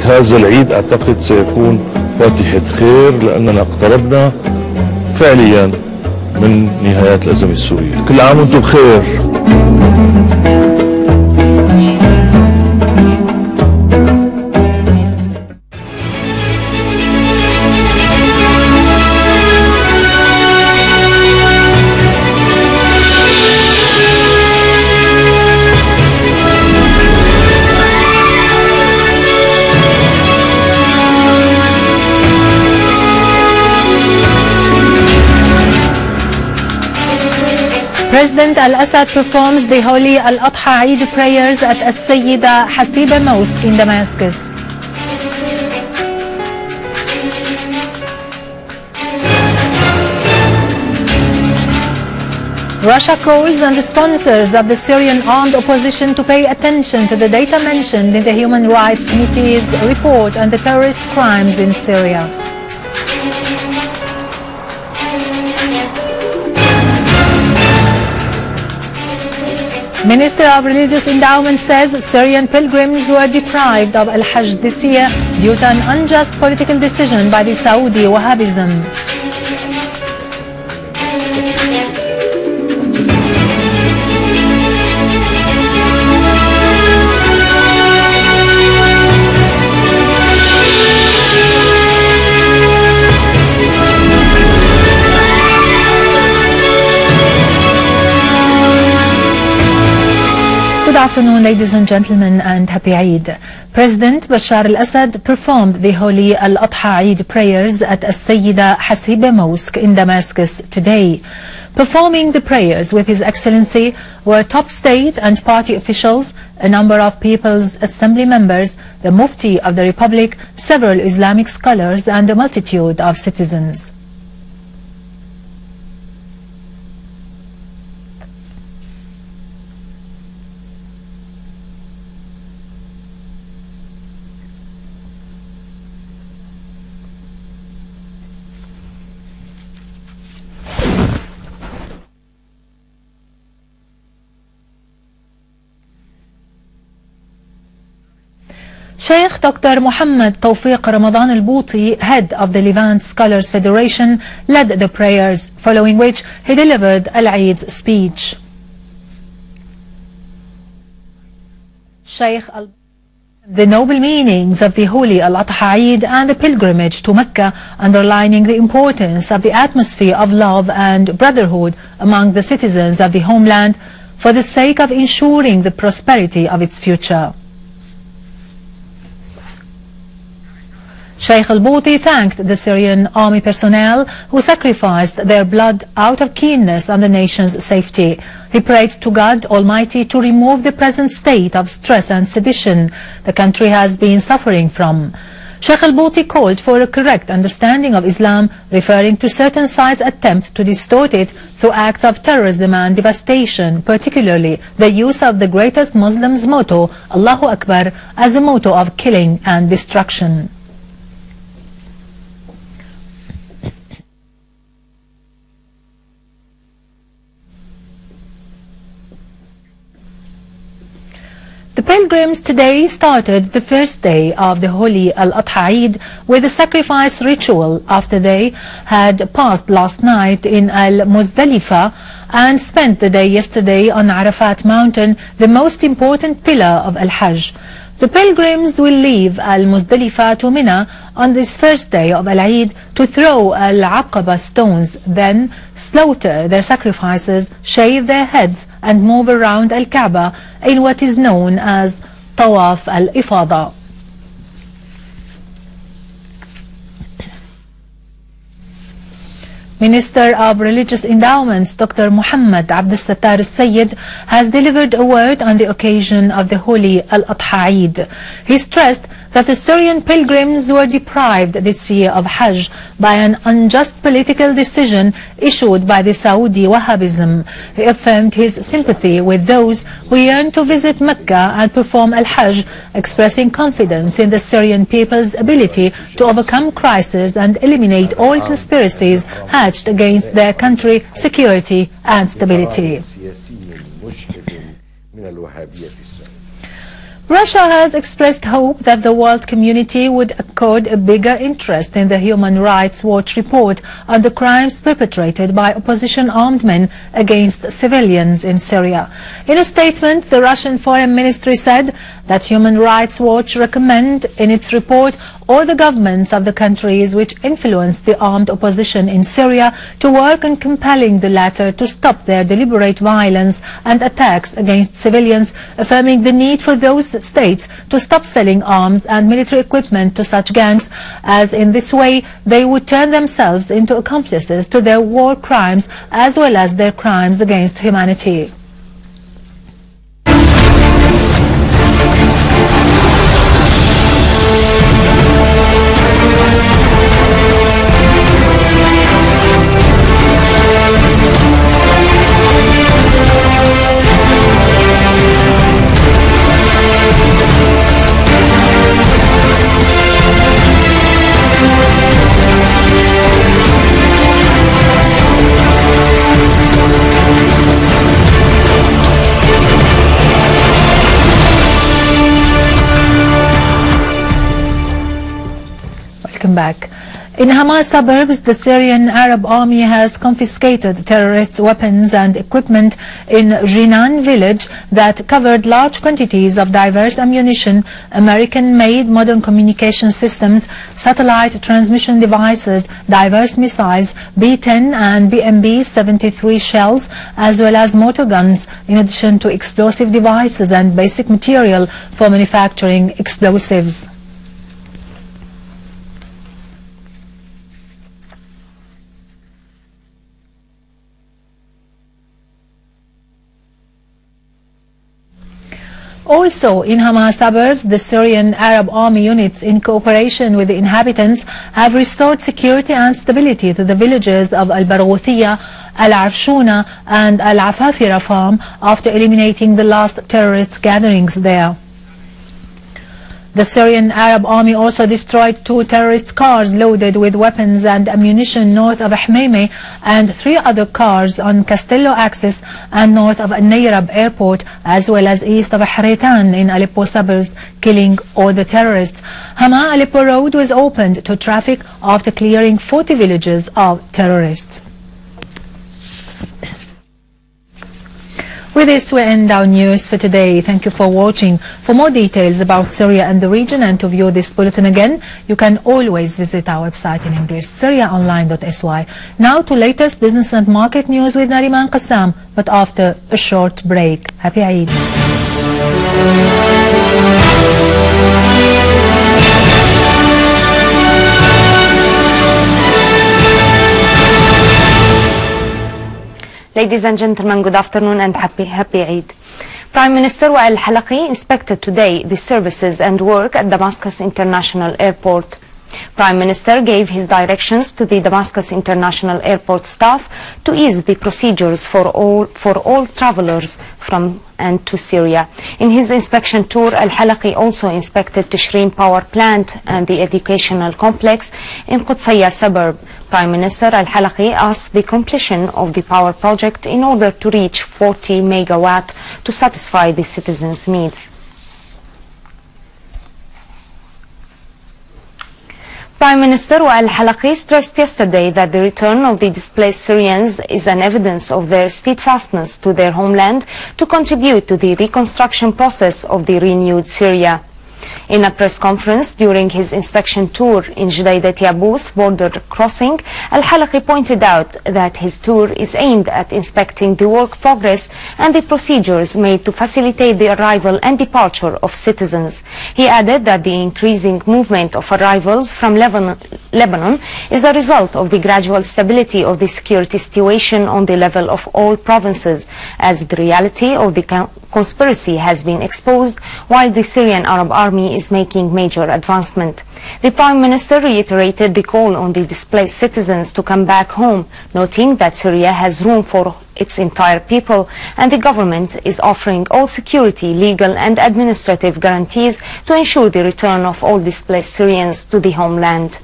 هذا العيد أعتقد سيكون فاتحة خير، لأننا اقتربنا فعليا من نهاية الأزمة السورية. كل عام وانتم بخير. President al-Assad performs the holy al-Adha Eid prayers at al-Sayyida Hasiba Mosque in Damascus. Russia calls on the sponsors of the Syrian armed opposition to pay attention to the data mentioned in the Human Rights Committee's report on the terrorist crimes in Syria. Minister of Religious Endowment says Syrian pilgrims were deprived of al-Hajj this year due to an unjust political decision by the Saudi Wahhabism. Good afternoon, ladies and gentlemen, and happy Eid. President Bashar al-Assad performed the holy al-Adha Eid prayers at al-Sayyida Hasiba Mosque in Damascus today. Performing the prayers with His Excellency were top state and party officials, a number of People's Assembly members, the Mufti of the Republic, several Islamic scholars, and a multitude of citizens. Sheikh Dr. Muhammad Tawfiq Ramadan al-Bouti, head of the Levant Scholars Federation, led the prayers, following which he delivered al-Eid's speech. Sheikh the noble meanings of the holy al-Adha Eid and the pilgrimage to Mecca, underlining the importance of the atmosphere of love and brotherhood among the citizens of the homeland for the sake of ensuring the prosperity of its future. Sheikh al-Bouti thanked the Syrian army personnel who sacrificed their blood out of keenness on the nation's safety. He prayed to God Almighty to remove the present state of stress and sedition the country has been suffering from. Sheikh al-Bouti called for a correct understanding of Islam, referring to certain sides' attempt to distort it through acts of terrorism and devastation, particularly the use of the greatest Muslim's motto, Allahu Akbar, as a motto of killing and destruction. The pilgrims today started the first day of the holy al-Adha Eid with a sacrifice ritual after they had passed last night in al-Muzdalifah and spent the day yesterday on Arafat mountain, the most important pillar of al-Hajj. The pilgrims will leave al-Muzdalifah to Mina on this first day of al-Eid to throw al-Aqaba stones, then slaughter their sacrifices, shave their heads and move around al-Kaaba in what is known as Tawaf al-Ifada. Minister of Religious Endowments Dr. Muhammad Abdus-Sattar al-Sayyid has delivered a word on the occasion of the holy al-Adha Eid. He stressed that the Syrian pilgrims were deprived this year of Hajj by an unjust political decision issued by the Saudi Wahhabism. He affirmed his sympathy with those who yearn to visit Mecca and perform al-Hajj, expressing confidence in the Syrian people's ability to overcome crisis and eliminate all conspiracies hatched against their country, security and stability. Russia has expressed hope that the world community would accord a bigger interest in the Human Rights Watch report on the crimes perpetrated by opposition armed men against civilians in Syria. In a statement, the Russian Foreign Ministry said that Human Rights Watch recommend in its report all the governments of the countries which influence the armed opposition in Syria to work on compelling the latter to stop their deliberate violence and attacks against civilians, affirming the need for those states to stop selling arms and military equipment to such gangs, as in this way they would turn themselves into accomplices to their war crimes as well as their crimes against humanity. Back. In Hama suburbs, the Syrian Arab Army has confiscated terrorists' weapons and equipment in Jinan village that covered large quantities of diverse ammunition, American-made modern communication systems, satellite transmission devices, diverse missiles, B-10 and BMB-73 shells, as well as mortar guns, in addition to explosive devices and basic material for manufacturing explosives. Also in Hama suburbs, the Syrian Arab Army units, in cooperation with the inhabitants, have restored security and stability to the villages of Al-Barghouthiyya, Al-Arshuna and Al-Afafira farm after eliminating the last terrorist gatherings there. The Syrian Arab Army also destroyed 2 terrorist cars loaded with weapons and ammunition north of Hmeimeh and 3 other cars on Castello axis and north of Al-Nayrab airport, as well as east of Haritan in Aleppo suburbs, killing all the terrorists. Hama-Aleppo road was opened to traffic after clearing 40 villages of terrorists. With this, we end our news for today. Thank you for watching. For more details about Syria and the region and to view this bulletin again, you can always visit our website in English, syriaonline.sy. Now to latest business and market news with Nariman Qassam, but after a short break. Happy Eid. Ladies and gentlemen, good afternoon and happy Eid. Prime Minister Wael Halaqi inspected today the services and work at Damascus International Airport. Prime Minister gave his directions to the Damascus International Airport staff to ease the procedures for all travelers from and to Syria. In his inspection tour, Al-Halaqi also inspected Tishrin power plant and the educational complex in Qudsiyya suburb. Prime Minister Al-Halaqi asked the completion of the power project in order to reach 40 megawatt to satisfy the citizens' needs. Prime Minister Wael Halaqi stressed yesterday that the return of the displaced Syrians is an evidence of their steadfastness to their homeland to contribute to the reconstruction process of the renewed Syria. In a press conference during his inspection tour in Judaidat Yabous border crossing, Al-Halaqi pointed out that his tour is aimed at inspecting the work progress and the procedures made to facilitate the arrival and departure of citizens. He added that the increasing movement of arrivals from Lebanon is a result of the gradual stability of the security situation on the level of all provinces, as the reality of the conspiracy has been exposed while the Syrian Arab Army is making major advancement. The Prime Minister reiterated the call on the displaced citizens to come back home, noting that Syria has room for its entire people and the government is offering all security, legal and administrative guarantees to ensure the return of all displaced Syrians to the homeland.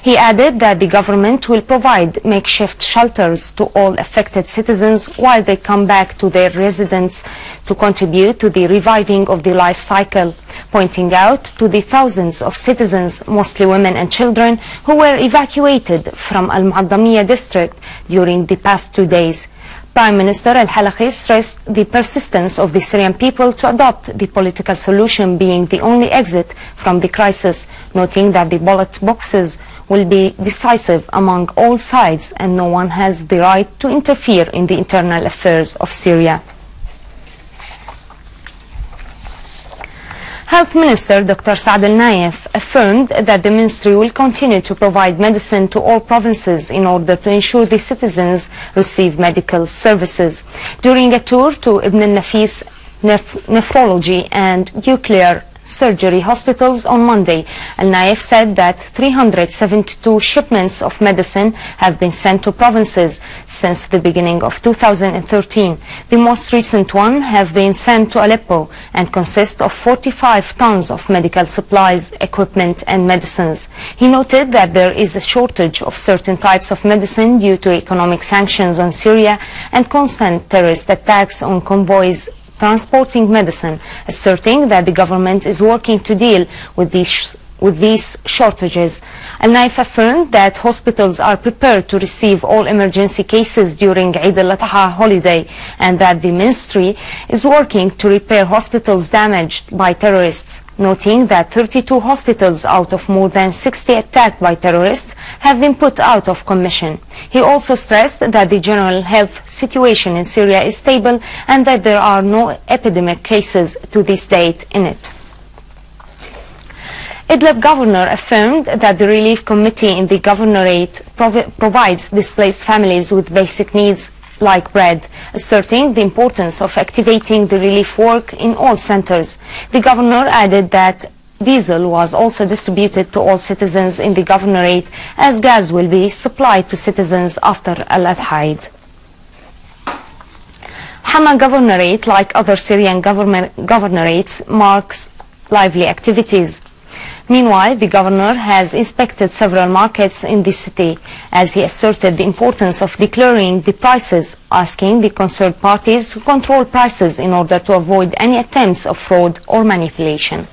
He added that the government will provide makeshift shelters to all affected citizens while they come back to their residence to contribute to the reviving of the life cycle, pointing out to the thousands of citizens, mostly women and children, who were evacuated from al-Muaddamiyya district during the past 2 days. Prime Minister al-Halaqi stressed the persistence of the Syrian people to adopt the political solution being the only exit from the crisis, noting that the ballot boxes will be decisive among all sides and no one has the right to interfere in the internal affairs of Syria. Health Minister Dr. Saad al-Nayef affirmed that the ministry will continue to provide medicine to all provinces in order to ensure the citizens receive medical services. During a tour to Ibn al-Nafis nephrology and nuclear surgery hospitals on Monday, al-Nayef said that 372 shipments of medicine have been sent to provinces since the beginning of 2013. The most recent one have been sent to Aleppo and consist of 45 tons of medical supplies, equipment and medicines. He noted that there is a shortage of certain types of medicine due to economic sanctions on Syria and constant terrorist attacks on convoys transporting medicine, asserting that the government is working to deal with these shortages. Al-Nayef affirmed that hospitals are prepared to receive all emergency cases during Eid al-Adha holiday and that the ministry is working to repair hospitals damaged by terrorists, noting that 32 hospitals out of more than 60 attacked by terrorists have been put out of commission. He also stressed that the general health situation in Syria is stable and that there are no epidemic cases to this date in it. Idlib governor affirmed that the relief committee in the governorate provides displaced families with basic needs like bread, asserting the importance of activating the relief work in all centers. The governor added that diesel was also distributed to all citizens in the governorate as gas will be supplied to citizens after al-Adha. Hama governorate, like other Syrian governorates, marks lively activities. Meanwhile, the governor has inspected several markets in the city as he asserted the importance of declaring the prices, asking the concerned parties to control prices in order to avoid any attempts of fraud or manipulation.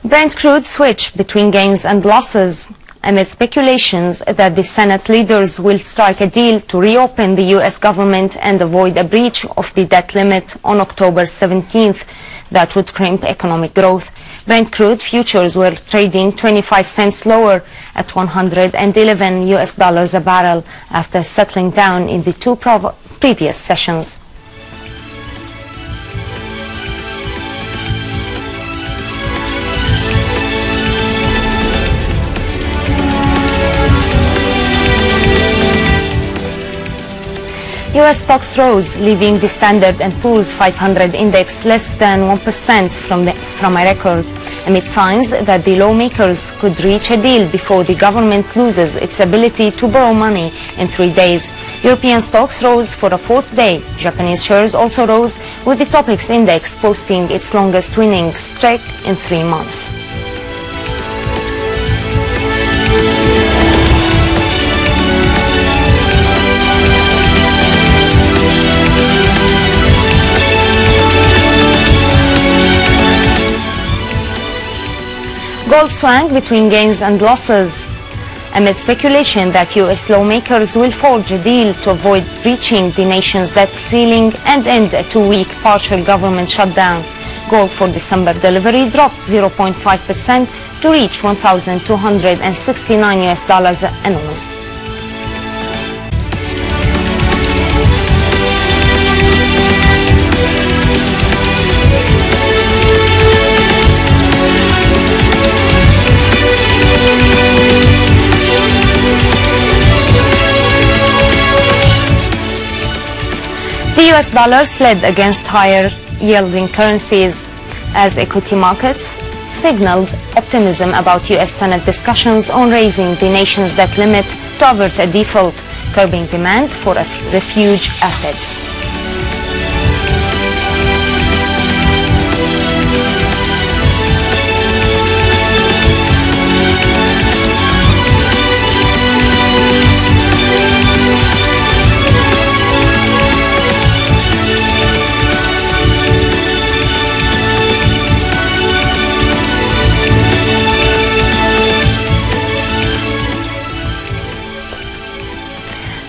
Brent crude switch between gains and losses amid speculations that the Senate leaders will strike a deal to reopen the U.S. government and avoid a breach of the debt limit on October 17th. That would crimp economic growth. Brent crude futures were trading 25 cents lower at $111 a barrel after settling down in the two previous sessions. U.S. stocks rose, leaving the Standard & Poor's 500 index less than 1% from a record, amid signs that the lawmakers could reach a deal before the government loses its ability to borrow money in 3 days. European stocks rose for a fourth day. Japanese shares also rose, with the Topix index posting its longest winning streak in 3 months. Gold swung between gains and losses amid speculation that U.S. lawmakers will forge a deal to avoid breaching the nation's debt ceiling and end a 2-week partial government shutdown. Gold for December delivery dropped 0.5% to reach $1,269 an ounce. The US dollar slid against higher yielding currencies as equity markets signaled optimism about US Senate discussions on raising the nation's debt limit to avert a default, curbing demand for refuge assets.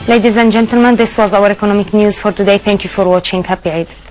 Ladies and gentlemen, this was our economic news for today. Thank you for watching. Happy Eid.